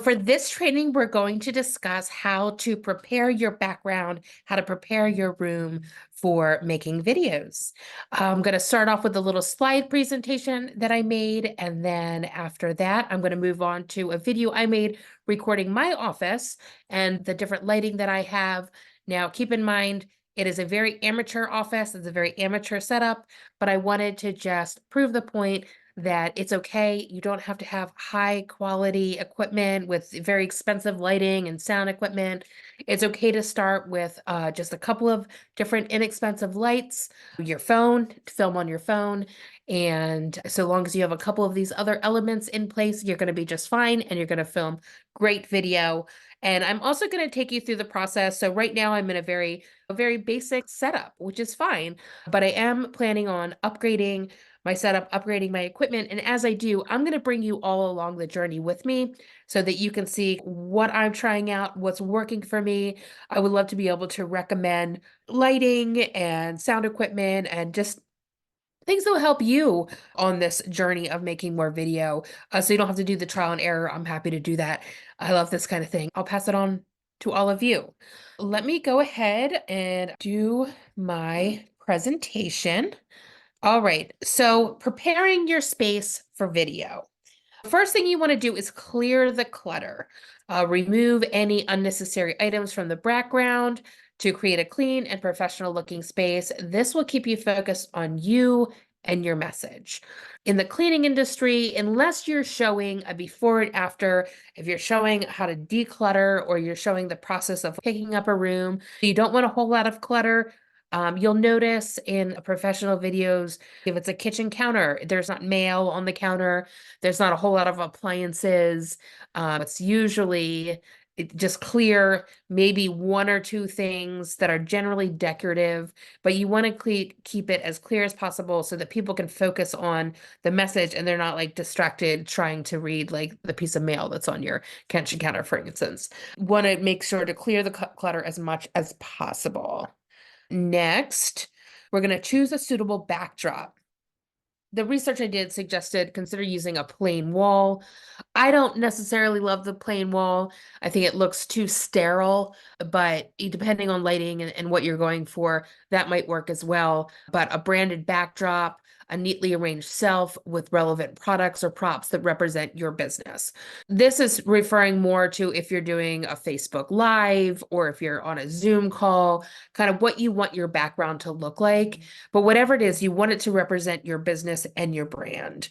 For this training, we're going to discuss how to prepare your background, how to prepare your room for making videos. I'm going to start off with a little slide presentation that I made, and then after that, I'm going to move on to a video I made recording my office and the different lighting that I have. Now, keep in mind, it is a very amateur office, it's a very amateur setup, but I wanted to just prove the point that it's okay. You don't have to have high quality equipment with very expensive lighting and sound equipment. It's okay to start with just a couple of different inexpensive lights, your phone, to film on your phone. And so long as you have a couple of these other elements in place, you're going to be just fine and you're going to film great video. And I'm also going to take you through the process. So right now I'm in a very basic setup, which is fine, but I am planning on upgrading my setup, upgrading my equipment. And as I do, I'm going to bring you all along the journey with me so that you can see what I'm trying out, what's working for me. I would love to be able to recommend lighting and sound equipment and just things that will help you on this journey of making more video. So you don't have to do the trial and error. I'm happy to do that. I love this kind of thing. I'll pass it on to all of you. Let me go ahead and do my presentation. All right, so preparing your space for video. First thing you want to do is clear the clutter. Remove any unnecessary items from the background to create a clean and professional looking space. This will keep you focused on you and your message. In the cleaning industry, unless you're showing a before and after, if you're showing how to declutter or you're showing the process of picking up a room, you don't want a whole lot of clutter. You'll notice in professional videos, if it's a kitchen counter, there's not mail on the counter. There's not a whole lot of appliances. It's usually just clear, maybe one or two things that are generally decorative, but you want to keep it as clear as possible so that people can focus on the message and they're not like distracted trying to read like the piece of mail that's on your kitchen counter, for instance. Want to make sure to clear the clutter as much as possible. Next, we're going to choose a suitable backdrop. The research I did suggested consider using a plain wall. I don't necessarily love the plain wall. I think it looks too sterile, but depending on lighting and what you're going for, that might work as well. But a branded backdrop, a neatly arranged shelf with relevant products or props that represent your business. This is referring more to if you're doing a Facebook Live or if you're on a Zoom call, kind of what you want your background to look like. But whatever it is, you want it to represent your business and your brand.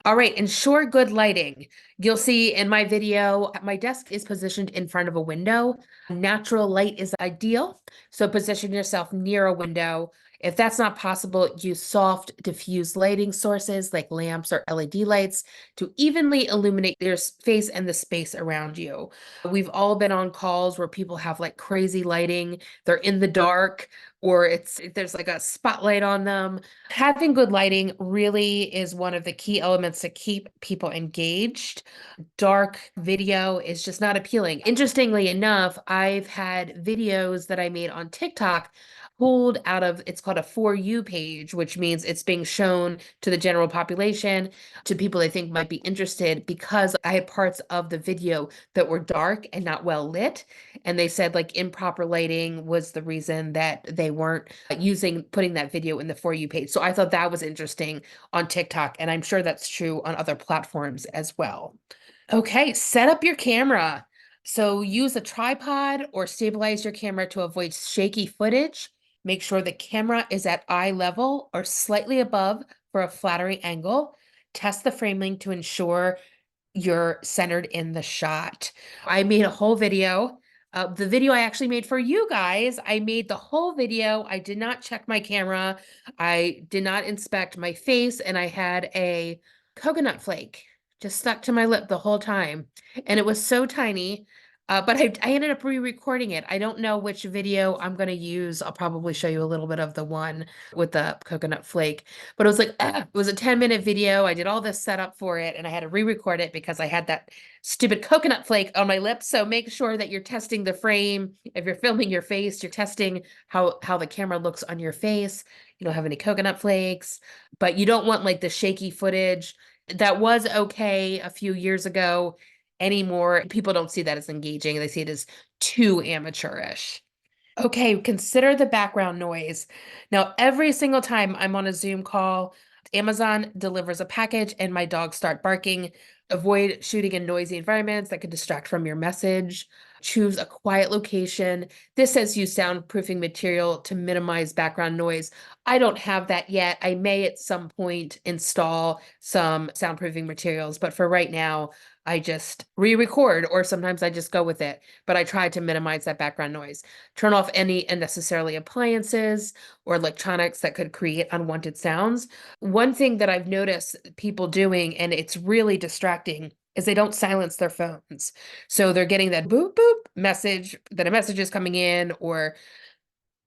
All right, ensure good lighting. You'll see in my video, my desk is positioned in front of a window. Natural light is ideal, so position yourself near a window. If that's not possible, use soft, diffuse lighting sources like lamps or LED lights to evenly illuminate your face and the space around you. We've all been on calls where people have like crazy lighting, they're in the dark, or there's like a spotlight on them. Having good lighting really is one of the key elements to keep people engaged. Dark video is just not appealing. Interestingly enough, I've had videos that I made on TikTok pulled out of, it's called a For You page, which means it's being shown to the general population, to people they think might be interested, because I had parts of the video that were dark and not well lit. And they said like improper lighting was the reason that they weren't putting that video in the For You page. So I thought that was interesting on TikTok, and I'm sure that's true on other platforms as well. Okay, set up your camera. So use a tripod or stabilize your camera to avoid shaky footage. Make sure the camera is at eye level or slightly above for a flattering angle. Test the framing to ensure you're centered in the shot. I made a whole video. The video I actually made for you guys, I made the whole video. I did not check my camera. I did not inspect my face, and I had a coconut flake just stuck to my lip the whole time. And it was so tiny. But I ended up re-recording it. I don't know which video I'm going to use. I'll probably show you a little bit of the one with the coconut flake. But it was like, it was a 10-minute video. I did all this setup for it, and I had to re-record it because I had that stupid coconut flake on my lips. So make sure that you're testing the frame. If you're filming your face, you're testing how the camera looks on your face. You don't have any coconut flakes, but you don't want like the shaky footage. That was okay a few years ago. anymore. People don't see that as engaging. They see it as too amateurish. Okay, consider the background noise. Now, every single time I'm on a Zoom call, Amazon delivers a package and my dogs start barking. Avoid shooting in noisy environments that could distract from your message. Choose a quiet location. This says use soundproofing material to minimize background noise. I don't have that yet. I may at some point install some soundproofing materials, but for right now, I just re-record or sometimes I just go with it, but I try to minimize that background noise. Turn off any unnecessary appliances or electronics that could create unwanted sounds. One thing that I've noticed people doing, and it's really distracting, is they don't silence their phones. So they're getting that boop boop message that a message is coming in, or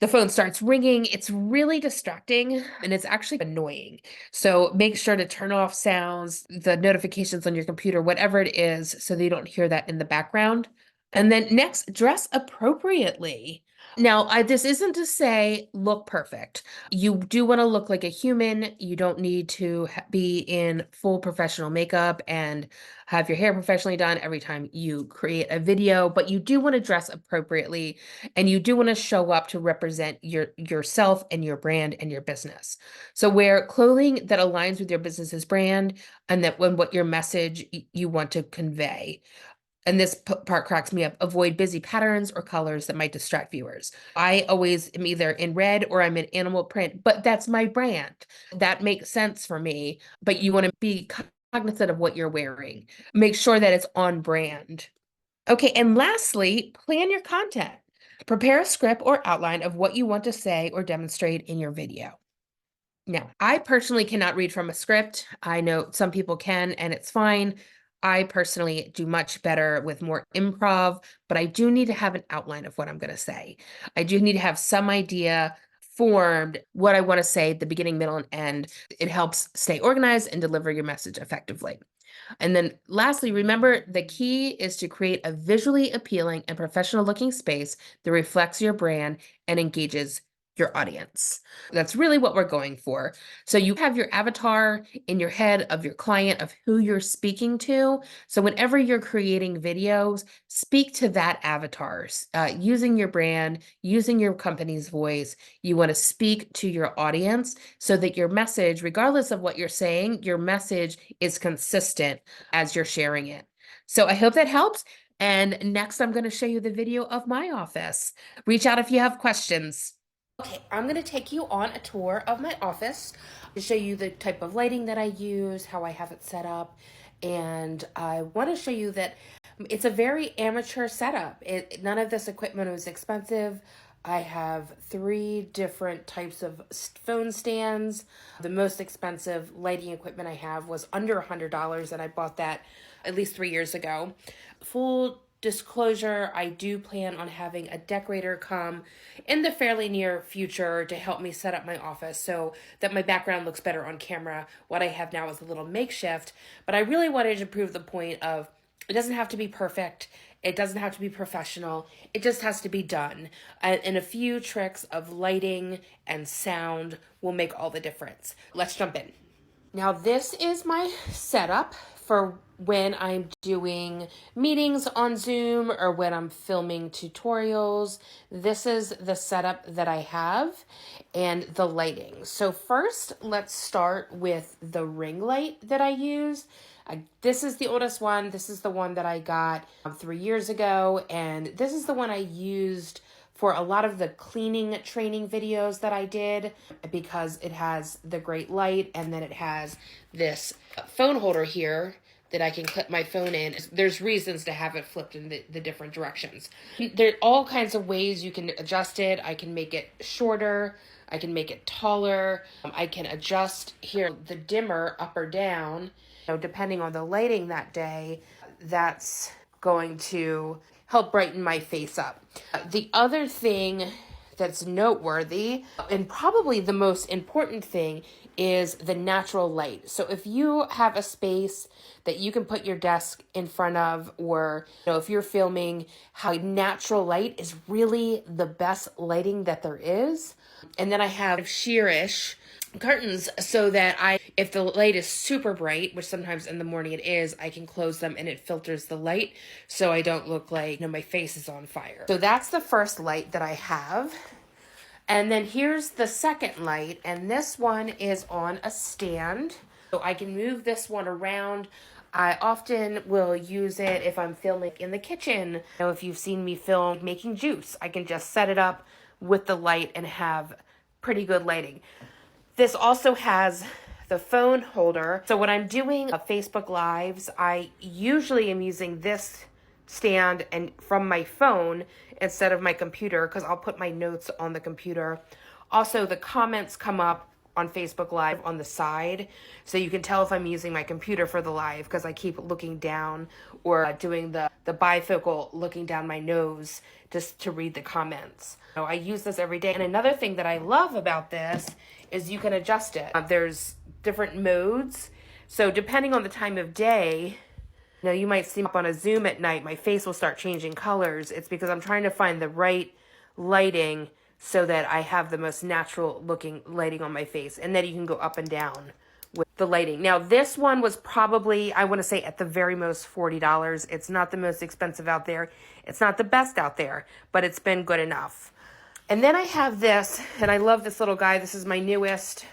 the phone starts ringing. It's really distracting and it's actually annoying. So make sure to turn off sounds, the notifications on your computer, whatever it is, so that you don't hear that in the background. And then next, dress appropriately. Now, this isn't to say look perfect. You do want to look like a human. You don't need to be in full professional makeup and have your hair professionally done every time you create a video, but you do want to dress appropriately and you do want to show up to represent yourself and your brand and your business. So wear clothing that aligns with your business's brand and that when what your message you want to convey. And this part cracks me up. Avoid busy patterns or colors that might distract viewers. I always am either in red or I'm in animal print, but that's my brand. That makes sense for me. But you want to be cognizant of what you're wearing. Make sure that it's on brand. Okay, and lastly, plan your content. Prepare a script or outline of what you want to say or demonstrate in your video. Now, I personally cannot read from a script. I know some people can, and it's fine. I personally do much better with more improv, but I do need to have an outline of what I'm going to say. I do need to have some idea formed what I want to say at the beginning, middle, and end. It helps stay organized and deliver your message effectively. And then lastly, remember the key is to create a visually appealing and professional looking space that reflects your brand and engages your audience. That's really what we're going for. So you have your avatar in your head of your client, of who you're speaking to. So whenever you're creating videos, speak to that avatars, using your brand, using your company's voice. You want to speak to your audience so that your message, regardless of what you're saying, your message is consistent as you're sharing it. So I hope that helps. And next, I'm going to show you the video of my office. Reach out if you have questions. Okay, I'm going to take you on a tour of my office to show you the type of lighting that I use, how I have it set up, and I want to show you that it's a very amateur setup. None of this equipment was expensive. I have 3 different types of phone stands. The most expensive lighting equipment I have was under $100, and I bought that at least 3 years ago. Full disclosure, I do plan on having a decorator come in the fairly near future to help me set up my office so that my background looks better on camera. What I have now is a little makeshift, but I really wanted to prove the point of it doesn't have to be perfect. It doesn't have to be professional. It just has to be done. And a few tricks of lighting and sound will make all the difference. Let's jump in. Now, this is my setup for when I'm doing meetings on Zoom or when I'm filming tutorials. This is the setup that I have and the lighting. So first, let's start with the ring light that I use. This is the oldest one. This is the one that I got 3 years ago, and this is the one I used for a lot of the cleaning training videos that I did because it has the great light, and then it has this phone holder here that I can clip my phone in. There's reasons to have it flipped in the different directions. There are all kinds of ways you can adjust it. I can make it shorter. I can make it taller. I can adjust here the dimmer up or down. Depending on the lighting that day, that's going to help brighten my face up. The other thing that's noteworthy, and probably the most important thing, is the natural light. So if you have a space that you can put your desk in front of, or if you're filming, how natural light is really the best lighting that there is. And then I have sheerish curtains so that If the light is super bright, which sometimes in the morning it is, I can close them and it filters the light so I don't look like, you know, my face is on fire. So that's the first light that I have. And then here's the second light, and this one is on a stand. So I can move this one around. I often will use it if I'm filming in the kitchen. You know, if you've seen me film making juice, I can just set it up with the light and have pretty good lighting. This also has the phone holder. So when I'm doing Facebook Lives, I usually am using this stand and from my phone instead of my computer, because I'll put my notes on the computer. Also, the comments come up on Facebook Live on the side, so you can tell if I'm using my computer for the live because I keep looking down or doing the bifocal looking down my nose just to read the comments. So I use this every day. And another thing that I love about this is you can adjust it. There's different modes. So depending on the time of day, you know, you might see me up on a Zoom at night, my face will start changing colors. It's because I'm trying to find the right lighting so that I have the most natural looking lighting on my face, and then you can go up and down with the lighting. Now this one was probably, I want to say at the very most $40. It's not the most expensive out there. It's not the best out there, but it's been good enough. And then I have this, and I love this little guy. This is my newest.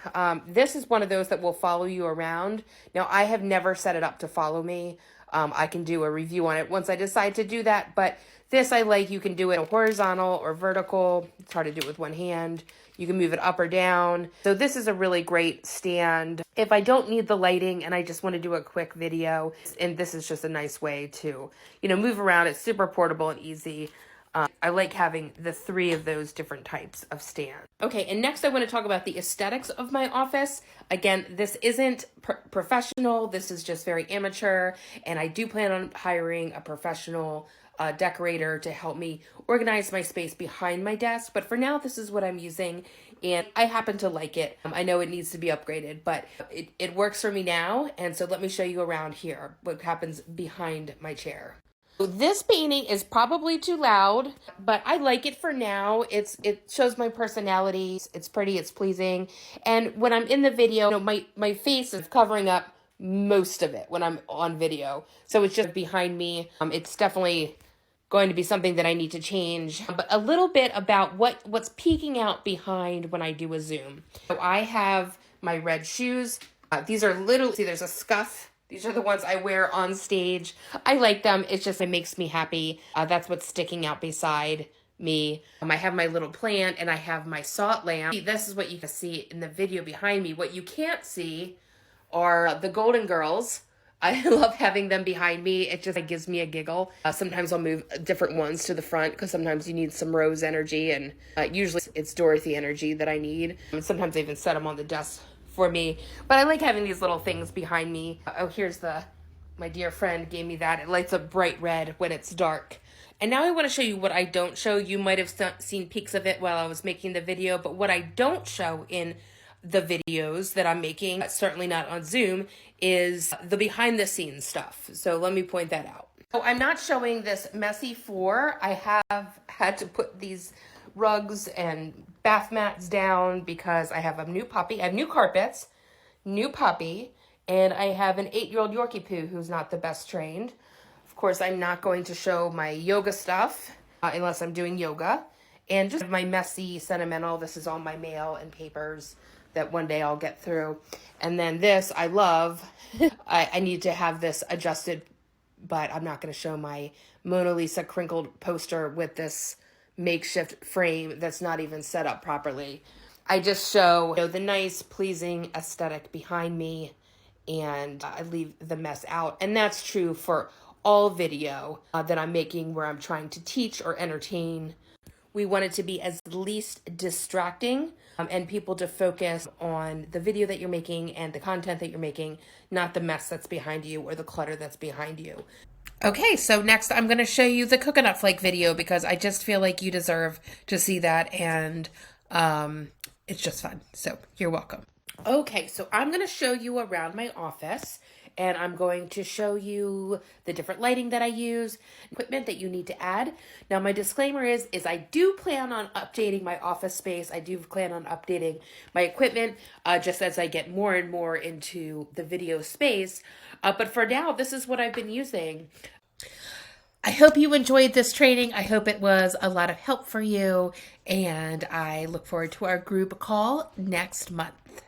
This is one of those that will follow you around. Now I have never set it up to follow me. I can do a review on it once I decide to do that, but this I like. You can do it horizontal or vertical. It's hard to do it with one hand. You can move it up or down. So this is a really great stand if I don't need the lighting and I just want to do a quick video. And this is just a nice way to, you know, move around. It's super portable and easy. I like having the 3 of those different types of stand. Okay, and next I want to talk about the aesthetics of my office. Again, this isn't professional. This is just very amateur, and I do plan on hiring a professional decorator to help me organize my space behind my desk. But for now, this is what I'm using, and I happen to like it. I know it needs to be upgraded, but it works for me now. And so let me show you around here what happens behind my chair. This painting is probably too loud, but I like it for now. It shows my personality. It's pretty, it's pleasing. And when I'm in the video, you know, my face is covering up most of it when I'm on video. So it's just behind me. It's definitely going to be something that I need to change. But a little bit about what's peeking out behind when I do a zoom. So I have my red shoes. These are literally, see, there's a scuff. These are the ones I wear on stage. I like them. It's just, it makes me happy. That's what's sticking out beside me. I have my little plant and I have my salt lamp. This is what you can see in the video behind me. What you can't see are the Golden Girls. I love having them behind me. It just gives me a giggle. Sometimes I'll move different ones to the front because sometimes you need some Rose energy, and usually it's Dorothy energy that I need. And sometimes I even set them on the desk for me, but I like having these little things behind me. Oh, here's my dear friend gave me that. It lights up bright red when it's dark. And now I want to show you what I don't show. You might have seen peeks of it while I was making the video, but what I don't show in the videos that I'm making, certainly not on Zoom, is the behind the scenes stuff. So let me point that out. So I'm not showing this messy floor. I have had to put these rugs and bath mats down because I have a new puppy. I have new carpets, new puppy, and I have an 8-year-old Yorkie Poo who's not the best trained. Of course, I'm not going to show my yoga stuff unless I'm doing yoga. And just my messy, sentimental, this is all my mail and papers that one day I'll get through. And then this, I love. I need to have this adjusted, but I'm not going to show my Mona Lisa crinkled poster with this makeshift frame that's not even set up properly. I just show, you know, the nice, pleasing aesthetic behind me, and I leave the mess out. And that's true for all video that I'm making where I'm trying to teach or entertain. We want it to be as least distracting and people to focus on the video that you're making and the content that you're making, not the mess that's behind you or the clutter that's behind you. Okay, so next I'm going to show you the coconut flake video because I just feel like you deserve to see that, and it's just fun. So you're welcome. Okay, so I'm going to show you around my office, and I'm going to show you the different lighting that I use, equipment that you need to add. Now, my disclaimer is I do plan on updating my office space. I do plan on updating my equipment just as I get more and more into the video space. But for now, this is what I've been using. I hope you enjoyed this training. I hope it was a lot of help for you, and I look forward to our group call next month.